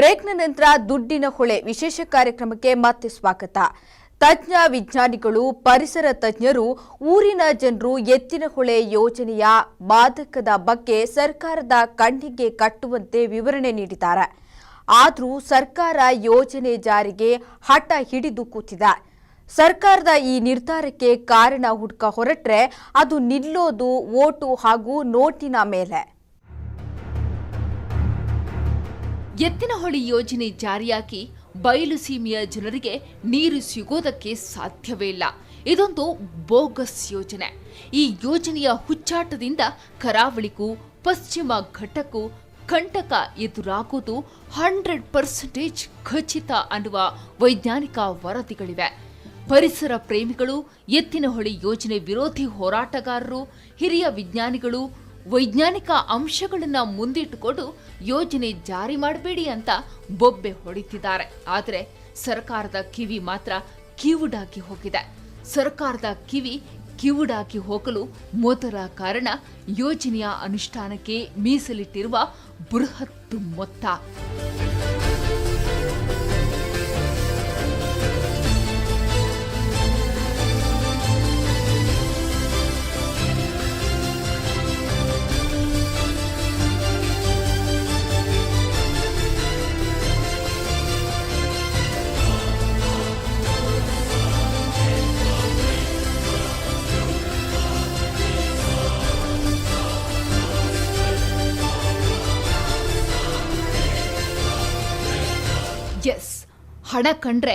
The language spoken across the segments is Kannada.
ಬ್ರೇಕ್ನ ನಂತರ ದುಡ್ಡಿನ ಹೊಳೆ ವಿಶೇಷ ಕಾರ್ಯಕ್ರಮಕ್ಕೆ ಮತ್ತೆ ಸ್ವಾಗತ. ತಜ್ಞ ವಿಜ್ಞಾನಿಗಳು, ಪರಿಸರ ತಜ್ಞರು, ಊರಿನ ಜನರು ಎತ್ತಿನ ಹೊಳೆ ಯೋಜನೆಯ ಬಾಧಕದ ಬಗ್ಗೆ ಸರ್ಕಾರದ ಕಣ್ಣಿಗೆ ಕಟ್ಟುವಂತೆ ವಿವರಣೆ ನೀಡಿದ್ದಾರೆ. ಆದರೂ ಸರ್ಕಾರ ಯೋಜನೆ ಜಾರಿಗೆ ಹಠ ಹಿಡಿದು ಕೂತಿದೆ. ಸರ್ಕಾರದ ಈ ನಿರ್ಧಾರಕ್ಕೆ ಕಾರಣ ಹುಡುಕ ಹೊರಟ್ರೆ ಅದು ನಿಲ್ಲೋದು ಓಟು ಹಾಗೂ ನೋಟಿನ ಮೇಲೆ. ಎತ್ತಿನಹೊಳೆ ಯೋಜನೆ ಜಾರಿಯಾಗಿ ಬಯಲು ಸೀಮೆಯ ಜನರಿಗೆ ನೀರು ಸಿಗೋದಕ್ಕೆ ಸಾಧ್ಯವೇ ಇಲ್ಲ. ಇದೊಂದು ಬೋಗಸ್ ಯೋಜನೆ. ಈ ಯೋಜನೆಯ ಹುಚ್ಚಾಟದಿಂದ ಕರಾವಳಿಗೂ ಪಶ್ಚಿಮ ಘಟ್ಟಕ್ಕೂ ಕಂಟಕ ಎದುರಾಗುವುದು 100% ಖಚಿತ ಅನ್ನುವ ವೈಜ್ಞಾನಿಕ ವರದಿಗಳಿವೆ. ಪರಿಸರ ಪ್ರೇಮಿಗಳು, ಎತ್ತಿನಹೊಳೆ ಯೋಜನೆ ವಿರೋಧಿ ಹೋರಾಟಗಾರರು, ಹಿರಿಯ ವಿಜ್ಞಾನಿಗಳು ವೈಜ್ಞಾನಿಕ ಅಂಶಗಳನ್ನು ಮುಂದಿಟ್ಟುಕೊಂಡು ಯೋಜನೆ ಜಾರಿ ಮಾಡಬೇಡಿ ಅಂತ ಬೊಬ್ಬೆ ಹೊಡಿತಿದ್ದಾರೆ. ಆದರೆ ಸರ್ಕಾರದ ಕಿವಿ ಮಾತ್ರ ಕಿವುಡಾಗಿ ಹೋಗಿದೆ. ಸರ್ಕಾರದ ಕಿವಿ ಕಿವುಡಾಗಿ ಹೋಗಲು ಮೊದಲ ಕಾರಣ ಯೋಜನೆಯ ಅನುಷ್ಠಾನಕ್ಕೆ ಮೀಸಲಿಟ್ಟಿರುವ ಬೃಹತ್ ಮೊತ್ತ. ಎಸ್, ಹಣ ಕಂಡ್ರೆ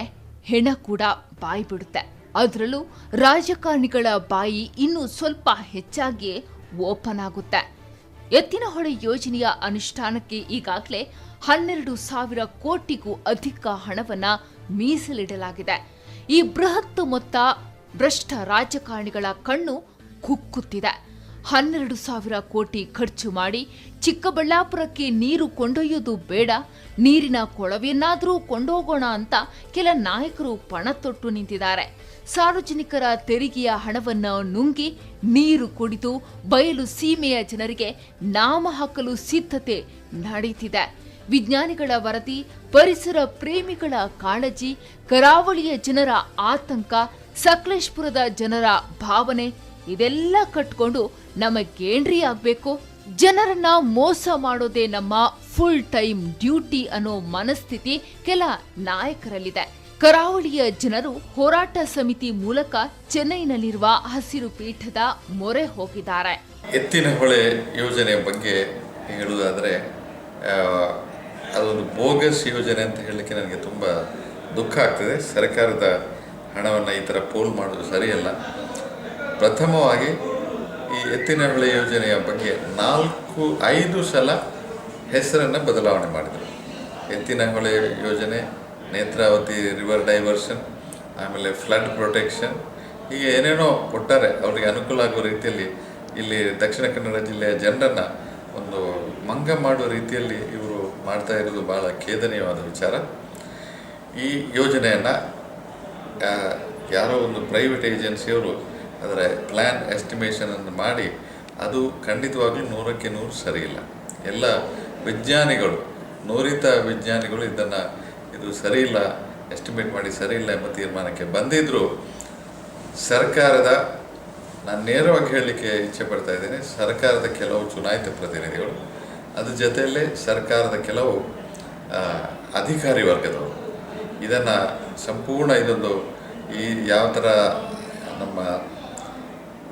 ಹೆಣ ಕೂಡ ಬಾಯಿ ಬಿಡುತ್ತೆ. ಅದರಲ್ಲೂ ರಾಜಕಾರಣಿಗಳ ಬಾಯಿ ಇನ್ನೂ ಸ್ವಲ್ಪ ಹೆಚ್ಚಾಗಿಯೇ ಓಪನ್ ಆಗುತ್ತೆ. ಎತ್ತಿನಹೊಳೆ ಯೋಜನೆಯ ಅನುಷ್ಠಾನಕ್ಕೆ ಈಗಾಗಲೇ 12,000 ಕೋಟಿಗೂ ಅಧಿಕ ಹಣವನ್ನ ಮೀಸಲಿಡಲಾಗಿದೆ. ಈ ಬೃಹತ್ ಮೊತ್ತ ಭ್ರಷ್ಟ ರಾಜಕಾರಣಿಗಳ ಕಣ್ಣು ಕುಕ್ಕುತ್ತಿದೆ. 12,000 ಕೋಟಿ ಖರ್ಚು ಮಾಡಿ ಚಿಕ್ಕಬಳ್ಳಾಪುರಕ್ಕೆ ನೀರು ಕೊಂಡೊಯ್ಯೋದು ಬೇಡ, ನೀರಿನ ಕೊಳವೆಯನ್ನಾದರೂ ಕೊಂಡೋಗೋಣ ಅಂತ ಕೆಲ ನಾಯಕರು ಪಣ ತೊಟ್ಟು ನಿಂತಿದ್ದಾರೆ. ಸಾರ್ವಜನಿಕರ ತೆರಿಗೆಯ ಹಣವನ್ನು ನುಂಗಿ ನೀರು ಕುಡಿದು ಬಯಲು ಸೀಮೆಯ ಜನರಿಗೆ ನಾಮ ಹಾಕಲು ಸಿದ್ಧತೆ ನಡೆಯುತ್ತಿದೆ. ವಿಜ್ಞಾನಿಗಳ ವರದಿ, ಪರಿಸರ ಪ್ರೇಮಿಗಳ ಕಾಳಜಿ, ಕರಾವಳಿಯ ಜನರ ಆತಂಕ, ಸಕಲೇಶಪುರದ ಜನರ ಭಾವನೆ ಇದೆಲ್ಲ ಕಟ್ಕೊಂಡು ನಮಗೇನ್ರಿ ಆಗ್ಬೇಕು? ಜನರನ್ನ ಮೋಸ ಮಾಡೋದೇ ನಮ್ಮ ಫುಲ್ ಟೈಮ್ ಡ್ಯೂಟಿ ಅನ್ನೋ ಮನಸ್ಥಿತಿ ಕೆಲ ನಾಯಕರಲ್ಲಿದೆ. ಕರಾವಳಿಯ ಜನರು ಹೋರಾಟ ಸಮಿತಿ ಮೂಲಕ ಚೆನ್ನೈನಲ್ಲಿರುವ ಹಸಿರು ಪೀಠದ ಮೊರೆ ಹೋಗಿದ್ದಾರೆ. ಎತ್ತಿನಹೊಳೆ ಯೋಜನೆ ಬಗ್ಗೆ ಹೇಳುವುದಾದರೆ ಅದೊಂದು ಬೋಗಸ್ ಯೋಜನೆ ಅಂತ ಹೇಳಲಿಕ್ಕೆ ನನಗೆ ತುಂಬ ದುಃಖ ಆಗ್ತದೆ. ಸರ್ಕಾರದ ಹಣವನ್ನು ಈ ಥರ ಪೋಲ್ ಮಾಡೋದು ಸರಿಯಲ್ಲ. ಪ್ರಥಮವಾಗಿ ಈ ಎತ್ತಿನಹೊಳೆ ಯೋಜನೆಯ ಬಗ್ಗೆ 4-5 ಸಲ ಹೆಸರನ್ನು ಬದಲಾವಣೆ ಮಾಡಿದರು. ಎತ್ತಿನಹೊಳೆ ಯೋಜನೆ, ನೇತ್ರಾವತಿ ರಿವರ್ ಡೈವರ್ಷನ್, ಆಮೇಲೆ ಫ್ಲಡ್ ಪ್ರೊಟೆಕ್ಷನ್, ಹೀಗೆ ಏನೇನೋ ಕೊಟ್ಟಾರೆ. ಅವರಿಗೆ ಅನುಕೂಲ ಆಗೋ ರೀತಿಯಲ್ಲಿ ಇಲ್ಲಿ ದಕ್ಷಿಣ ಕನ್ನಡ ಜಿಲ್ಲೆಯ ಜನರನ್ನು ಒಂದು ಮಂಗ ಮಾಡುವ ರೀತಿಯಲ್ಲಿ ಇವರು ಮಾಡ್ತಾ ಇರೋದು ಭಾಳ ಖೇದನೀಯವಾದ ವಿಚಾರ. ಈ ಯೋಜನೆಯನ್ನು ಯಾರೋ ಒಂದು ಪ್ರೈವೇಟ್ ಏಜೆನ್ಸಿಯವರು ಅದರ ಪ್ಲ್ಯಾನ್ ಎಸ್ಟಿಮೇಷನನ್ನು ಮಾಡಿ ಅದು ಖಂಡಿತವಾಗ್ಲೂ 100% ಸರಿಯಿಲ್ಲ. ಎಲ್ಲ ವಿಜ್ಞಾನಿಗಳು, ನುರಿತ ವಿಜ್ಞಾನಿಗಳು ಇದು ಸರಿಯಿಲ್ಲ, ಎಸ್ಟಿಮೇಟ್ ಮಾಡಿ ಸರಿಯಿಲ್ಲ ಎಂಬ ತೀರ್ಮಾನಕ್ಕೆ ಬಂದಿದ್ದರೂ ಸರ್ಕಾರದ, ನಾನು ನೇರವಾಗಿ ಹೇಳಲಿಕ್ಕೆ ಇಚ್ಛೆ ಪಡ್ತಾ ಇದ್ದೇನೆ, ಸರ್ಕಾರದ ಕೆಲವು ಚುನಾಯಿತ ಪ್ರತಿನಿಧಿಗಳು, ಅದ್ರ ಜೊತೆಯಲ್ಲೇ ಸರ್ಕಾರದ ಕೆಲವು ಅಧಿಕಾರಿ ವರ್ಗದವರು ಇದನ್ನು ಸಂಪೂರ್ಣ ಇದೊಂದು ಈ ಯಾವ ಥರ ನಮ್ಮ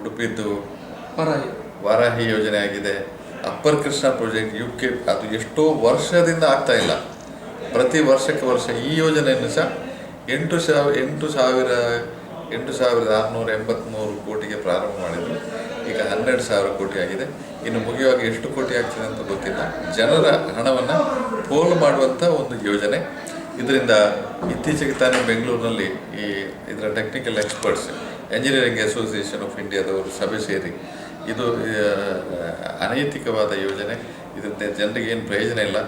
ಉಡುಪಿದ್ದು ವಾರಾಹಿ ಯೋಜನೆ ಆಗಿದೆ, ಅಪ್ಪರ್ ಕೃಷ್ಣ ಪ್ರಾಜೆಕ್ಟ್ UK, ಅದು ಎಷ್ಟೋ ವರ್ಷದಿಂದ ಆಗ್ತಾ ಇಲ್ಲ. ಪ್ರತಿ ವರ್ಷಕ್ಕೆ ವರ್ಷ ಈ ಯೋಜನೆಯನ್ನು ಸಹ 8,683 ಕೋಟಿಗೆ ಪ್ರಾರಂಭ ಮಾಡಿದರು. ಈಗ 12,000 ಕೋಟಿ ಆಗಿದೆ. ಇನ್ನು ಮುಗಿಯುವಾಗ ಎಷ್ಟು ಕೋಟಿ ಆಗ್ತದೆ ಅಂತ ಗೊತ್ತಿಲ್ಲ. ಜನರ ಹಣವನ್ನು ಪೋಲು ಮಾಡುವಂಥ ಒಂದು ಯೋಜನೆ. ಇದರಿಂದ ಇತ್ತೀಚೆಗೆ ತಾನೇ ಬೆಂಗಳೂರಿನಲ್ಲಿ ಇದರ technical experts, engineering association of ಇಂಡಿಯಾದವರು ಸಭೆ ಸೇರಿ ಇದು ಅನೈತಿಕವಾದ ಯೋಜನೆ, ಇದರಿಂದ ಜನರಿಗೆ ಏನು ಪ್ರಯೋಜನ ಇಲ್ಲ,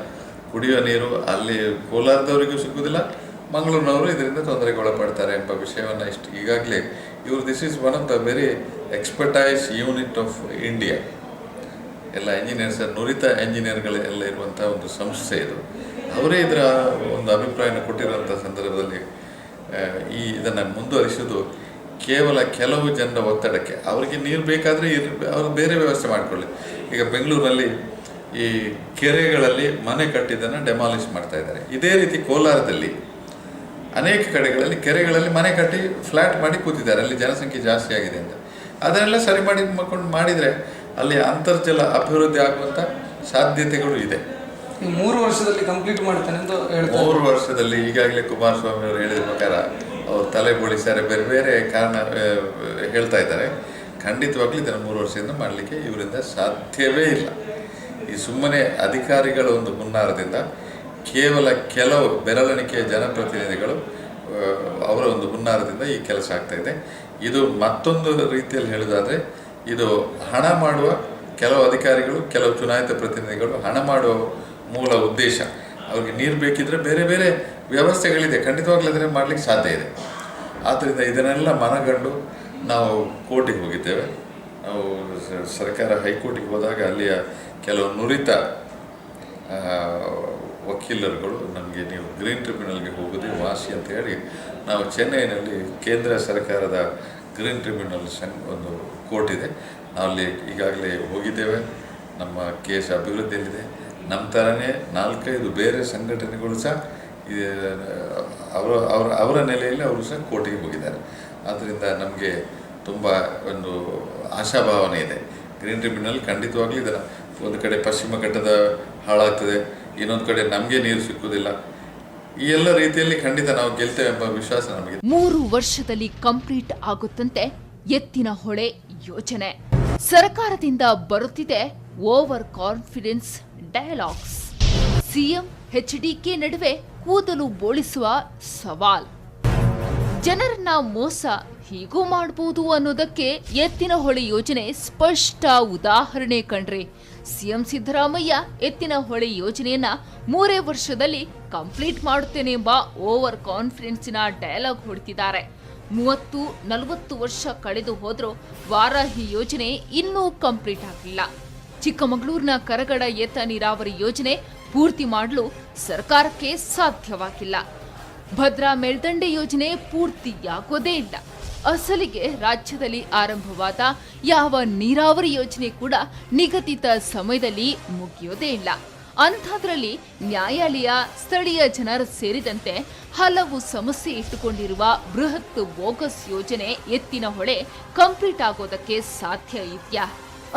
ಕುಡಿಯುವ ನೀರು ಅಲ್ಲಿ ಕೋಲಾರದವರಿಗೂ ಸಿಗುವುದಿಲ್ಲ, ಮಂಗಳೂರಿನವರು ಇದರಿಂದ ತೊಂದರೆಗೆ ಒಳಪಡ್ತಾರೆ ಎಂಬ ವಿಷಯವನ್ನು ಈಗಾಗಲೇ this is one of the very expertise unit of India. ಎಲ್ಲ ಇಂಜಿನಿಯರ್ಸ್, ನುರಿತ ಇಂಜಿನಿಯರ್ಗಳೆಲ್ಲ ಇರುವಂಥ ಒಂದು ಸಂಸ್ಥೆ ಇದು. ಅವರೇ ಇದರ ಒಂದು ಅಭಿಪ್ರಾಯನ ಕೊಟ್ಟಿರುವಂಥ ಸಂದರ್ಭದಲ್ಲಿ ಇದನ್ನು ಮುಂದುವರಿಸೋದು ಕೇವಲ ಕೆಲವು ಜನರ ಒತ್ತಡಕ್ಕೆ. ಅವರಿಗೆ ನೀರು ಬೇಕಾದರೆ ಅವರು ಬೇರೆ ವ್ಯವಸ್ಥೆ ಮಾಡಿಕೊಳ್ಳಿ. ಈಗ ಬೆಂಗಳೂರಲ್ಲಿ ಈ ಕೆರೆಗಳಲ್ಲಿ ಮನೆ ಕಟ್ಟಿದ್ದನ್ನು ಡೆಮಾಲಿಷ್ ಮಾಡ್ತಾ ಇದ್ದಾರೆ. ಇದೇ ರೀತಿ ಕೋಲಾರದಲ್ಲಿ ಅನೇಕ ಕಡೆಗಳಲ್ಲಿ ಕೆರೆಗಳಲ್ಲಿ ಮನೆ ಕಟ್ಟಿ ಫ್ಲ್ಯಾಟ್ ಮಾಡಿ ಕೂತಿದ್ದಾರೆ, ಅಲ್ಲಿ ಜನಸಂಖ್ಯೆ ಜಾಸ್ತಿ ಆಗಿದೆ ಅಂತ. ಅದನ್ನೆಲ್ಲ ಸರಿ ಮಾಡಿದರೆ ಅಲ್ಲಿ ಅಂತರ್ಜಲ ಅಭಿವೃದ್ಧಿ ಆಗುವಂಥ ಸಾಧ್ಯತೆಗಳು ಇದೆ. 3 ವರ್ಷದಲ್ಲಿ ಕಂಪ್ಲೀಟ್ ಮಾಡ್ತಾನೆ ಅಂತ ಹೇಳ್ತಾರೆ. 3 ವರ್ಷದಲ್ಲಿ ಈಗಾಗಲೇ ಕುಮಾರಸ್ವಾಮಿ ಅವರು ಹೇಳಿದ ಪ್ರಕಾರ ಅವರು ತಲೆ ಬೋಳಿಸ್ತಾರೆ, ಬೇರೆ ಬೇರೆ ಕಾರಣ ಹೇಳ್ತಾ ಇದ್ದಾರೆ. ಖಂಡಿತವಾಗ್ಲೂ ಇದನ್ನು 3 ವರ್ಷದಿಂದ ಮಾಡಲಿಕ್ಕೆ ಇವರಿಂದ ಸಾಧ್ಯವೇ ಇಲ್ಲ. ಈ ಸುಮ್ಮನೆ ಅಧಿಕಾರಿಗಳ ಒಂದು ಹುನ್ನಾರದಿಂದ ಕೇವಲ ಕೆಲವು ಬೆರಳೆಣಿಕೆಯ ಜನಪ್ರತಿನಿಧಿಗಳು ಅವರ ಒಂದು ಹುನ್ನಾರದಿಂದ ಈ ಕೆಲಸ ಆಗ್ತಾಯಿದೆ. ಇದು ಮತ್ತೊಂದು ರೀತಿಯಲ್ಲಿ ಹೇಳೋದಾದರೆ ಇದು ಹಣ ಮಾಡುವ ಕೆಲವು ಅಧಿಕಾರಿಗಳು, ಕೆಲವು ಚುನಾಯಿತ ಪ್ರತಿನಿಧಿಗಳು ಹಣ ಮಾಡುವ ಮೂಲ ಉದ್ದೇಶ. ಅವ್ರಿಗೆ ನೀರು ಬೇಕಿದ್ರೆ ಬೇರೆ ಬೇರೆ ವ್ಯವಸ್ಥೆಗಳಿದೆ, ಖಂಡಿತವಾಗ್ಲೂ ಅದನ್ನು ಮಾಡಲಿಕ್ಕೆ ಸಾಧ್ಯ ಇದೆ. ಆದ್ದರಿಂದ ಇದನ್ನೆಲ್ಲ ಮನಗಂಡು ನಾವು ಕೋರ್ಟಿಗೆ ಹೋಗಿದ್ದೇವೆ. ನಾವು ಸರ್ಕಾರ ಹೈಕೋರ್ಟಿಗೆ ಹೋದಾಗ ಅಲ್ಲಿಯ ಕೆಲವು ನುರಿತ ವಕೀಲರುಗಳು ನಮಗೆ ನೀವು ಗ್ರೀನ್ ಟ್ರಿಬ್ಯುನಲ್ಗೆ ಹೋಗೋದೇ ವಾಸಿ ಅಂತ ಹೇಳಿ ನಾವು ಚೆನ್ನೈನಲ್ಲಿ ಕೇಂದ್ರ ಸರ್ಕಾರದ ಗ್ರೀನ್ ಟ್ರಿಬ್ಯುನಲ್ ಒಂದು ಕೋರ್ಟ್ ಇದೆ, ನಾವು ಅಲ್ಲಿ ಈಗಾಗಲೇ ಹೋಗಿದ್ದೇವೆ. ನಮ್ಮ ಕೇಸ್ ಅಭಿವೃದ್ಧಿಯಲ್ಲಿದೆ. ನಮ್ಮ ಥರನೇ 4-5 ಬೇರೆ ಸಂಘಟನೆಗಳು ಸಹ ಅವರ ನೆಲೆಯಲ್ಲಿ ಅವರು ಸಹ ಕೋರ್ಟಿಗೆ ಹೋಗಿದ್ದಾರೆ. ಆದ್ದರಿಂದ ನಮಗೆ ತುಂಬ ಒಂದು ಆಶಾಭಾವನೆ ಇದೆ. ಗ್ರೀನ್ ಟ್ರಿಬ್ಯುನಲ್ ಖಂಡಿತವಾಗ್ಲೂ ಇದನ್ನು ಒಂದು ಕಡೆ ಪಶ್ಚಿಮ ಘಟ್ಟದ ಹಾಳಾಗ್ತದೆ, ಇನ್ನೊಂದು ಕಡೆ ನಮಗೆ ನೀರು ಸಿಕ್ಕುವುದಿಲ್ಲ. ಈ ಎಲ್ಲ ರೀತಿಯಲ್ಲಿ ಖಂಡಿತ ನಾವು ಗೆಲ್ತೇವೆ ಎಂಬ ವಿಶ್ವಾಸ ನಮಗೆ. 3 ವರ್ಷದಲ್ಲಿ ಕಂಪ್ಲೀಟ್ ಆಗುತ್ತಂತೆ ಎತ್ತಿನಹೊಳೆ ಯೋಜನೆ. ಸರ್ಕಾರದಿಂದ ಬರುತ್ತಿದೆ over confidence dialogues. CM HDK ನಡುವೆ ಕೂದಲು ಬೋಳಿಸುವ ಸವಾಲ್. ಜನರನ್ನ ಮೋಸ ಹೀಗೂ ಮಾಡಬಹುದು ಅನ್ನೋದಕ್ಕೆ ಎತ್ತಿನಹೊಳೆ ಯೋಜನೆ ಸ್ಪಷ್ಟ ಉದಾಹರಣೆ ಕಣ್ರಿ. ಸಿಎಂ ಸಿದ್ದರಾಮಯ್ಯ ಎತ್ತಿನಹೊಳೆ ಯೋಜನೆಯನ್ನ 3 ವರ್ಷದಲ್ಲಿ ಕಂಪ್ಲೀಟ್ ಮಾಡುತ್ತೇನೆ ಎಂಬ ಓವರ್ ಕಾನ್ಫಿಡೆನ್ಸಿನ ಡಯಲಾಗ್ ಹೊಡೆದಿದ್ದಾರೆ. 30-40 ವರ್ಷ ಕಳೆದು ಹೋದ್ರೂ ವಾರಾಹಿ ಯೋಜನೆ ಇನ್ನೂ ಕಂಪ್ಲೀಟ್ ಆಗಲಿಲ್ಲ. ಚಿಕ್ಕಮಗಳೂರಿನ ಕರಗಡ ಏತ ನೀರಾವರಿ ಯೋಜನೆ ಪೂರ್ತಿ ಮಾಡಲು ಸರ್ಕಾರಕ್ಕೆ ಸಾಧ್ಯವಾಗಿಲ್ಲ. ಭದ್ರಾ ಮೇಲ್ದಂಡೆ ಯೋಜನೆ ಪೂರ್ತಿಯಾಗೋದೇ ಇಲ್ಲ. ಅಸಲಿಗೆ ರಾಜ್ಯದಲ್ಲಿ ಆರಂಭವಾದ ಯಾವ ನೀರಾವರಿ ಯೋಜನೆ ಕೂಡ ನಿಗದಿತ ಸಮಯದಲ್ಲಿ ಮುಗಿಯೋದೇ ಇಲ್ಲ. ಅಂಥದ್ರಲ್ಲಿ ನ್ಯಾಯಾಲಯ, ಸ್ಥಳೀಯ ಜನರು ಸೇರಿದಂತೆ ಹಲವು ಸಮಸ್ಯೆ ಇಟ್ಟುಕೊಂಡಿರುವ ಬೃಹತ್ ಬೋಗಸ್ ಯೋಜನೆ ಎತ್ತಿನಹೊಳೆ ಕಂಪ್ಲೀಟ್ ಆಗೋದಕ್ಕೆ ಸಾಧ್ಯ ಇದೆಯಾ?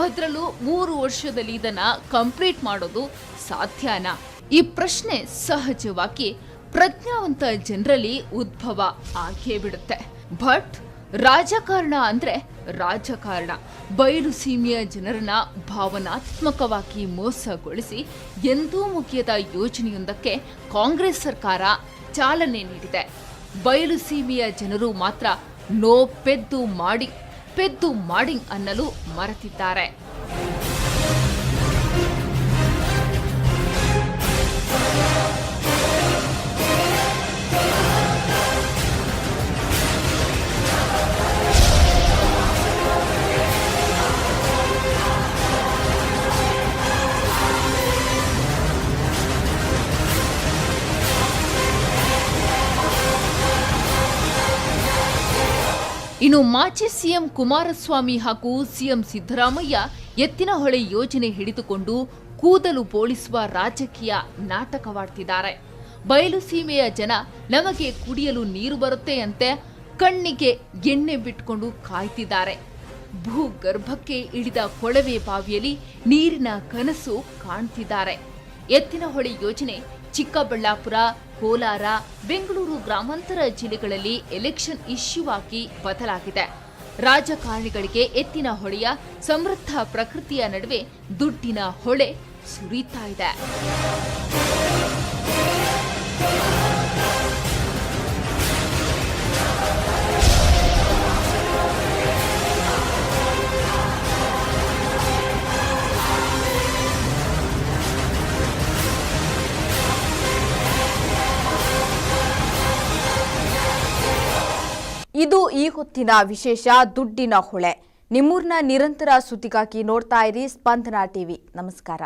ಅದರಲ್ಲೂ 3 ವರ್ಷದಲ್ಲಿ ಇದನ್ನ ಕಂಪ್ಲೀಟ್ ಮಾಡೋದು ಸಾಧ್ಯನಾ? ಈ ಪ್ರಶ್ನೆ ಸಹಜವಾಗಿ ಪ್ರಜ್ಞಾವಂತ ಜನರಲ್ಲಿ ಉದ್ಭವ ಆಗೇ ಬಿಡುತ್ತೆ. ಬಟ್ ರಾಜಕಾರಣ ಅಂದ್ರೆ ರಾಜಕಾರಣ. ಬಯಲು ಸೀಮೆಯ ಜನರನ್ನ ಭಾವನಾತ್ಮಕವಾಗಿ ಮೋಸಗೊಳಿಸಿ ಎಂದೂ ಮುಗಿಯದ ಯೋಜನೆಯೊಂದಕ್ಕೆ ಕಾಂಗ್ರೆಸ್ ಸರ್ಕಾರ ಚಾಲನೆ ನೀಡಿದೆ. ಬಯಲು ಸೀಮೆಯ ಜನರು ಮಾತ್ರ ನೋ ಪೆದ್ದು ಮಾಡಿ ಅನ್ನಲು ಮರೆತಿದ್ದಾರೆ. ಇನ್ನು ಮಾಜಿ ಸಿಎಂ ಕುಮಾರಸ್ವಾಮಿ ಹಾಗೂ ಸಿಎಂ ಸಿದ್ದರಾಮಯ್ಯ ಎತ್ತಿನಹೊಳೆ ಯೋಜನೆ ಹಿಡಿದುಕೊಂಡು ಕೂದಲು ಬೋಳಿಸುವ ರಾಜಕೀಯ ನಾಟಕವಾಡ್ತಿದ್ದಾರೆ. ಬಯಲು ಸೀಮೆಯ ಜನ ನಮಗೆ ಕುಡಿಯಲು ನೀರು ಬರುತ್ತೆ ಅಂತೆ ಕಣ್ಣಿಗೆ ಎಣ್ಣೆ ಬಿಟ್ಕೊಂಡು ಕಾಯ್ತಿದ್ದಾರೆ. ಭೂಗರ್ಭಕ್ಕೆ ಇಳಿದ ಕೊಳವೆ ಬಾವಿಯಲ್ಲಿ ನೀರಿನ ಕನಸು ಕಾಣ್ತಿದ್ದಾರೆ. ಎತ್ತಿನಹೊಳೆ ಯೋಜನೆ ಚಿಕ್ಕಬಳ್ಳಾಪುರ, ಕೋಲಾರ, ಬೆಂಗಳೂರು ಗ್ರಾಮಾಂತರ ಜಿಲ್ಲೆಗಳಲ್ಲಿ ಎಲೆಕ್ಷನ್ ಇಶ್ಯೂ ಆಗಿ ಬದಲಾಗಿದೆ. ರಾಜಕಾರಣಿಗಳಿಗೆ ಎತ್ತಿನಹೊಳೆಯ ಸಮೃದ್ಧ ಪ್ರಕೃತಿಯ ನಡುವೆ ದುಡ್ಡಿನ ಹೊಳೆ ಸುರಿತಾ ಇದೆ. ಇದು ಈ ಹೊತ್ತಿನ ವಿಶೇಷ ದುಡ್ಡಿನ ಹೊಳೆ. ನಿಮ್ಮೂರಿನ ನಿರಂತರ ಸುದ್ದಿಗಾಗಿ ನೋಡ್ತಾ ಇರಿ ಸ್ಪಂದನ ಟಿವಿ. ನಮಸ್ಕಾರ.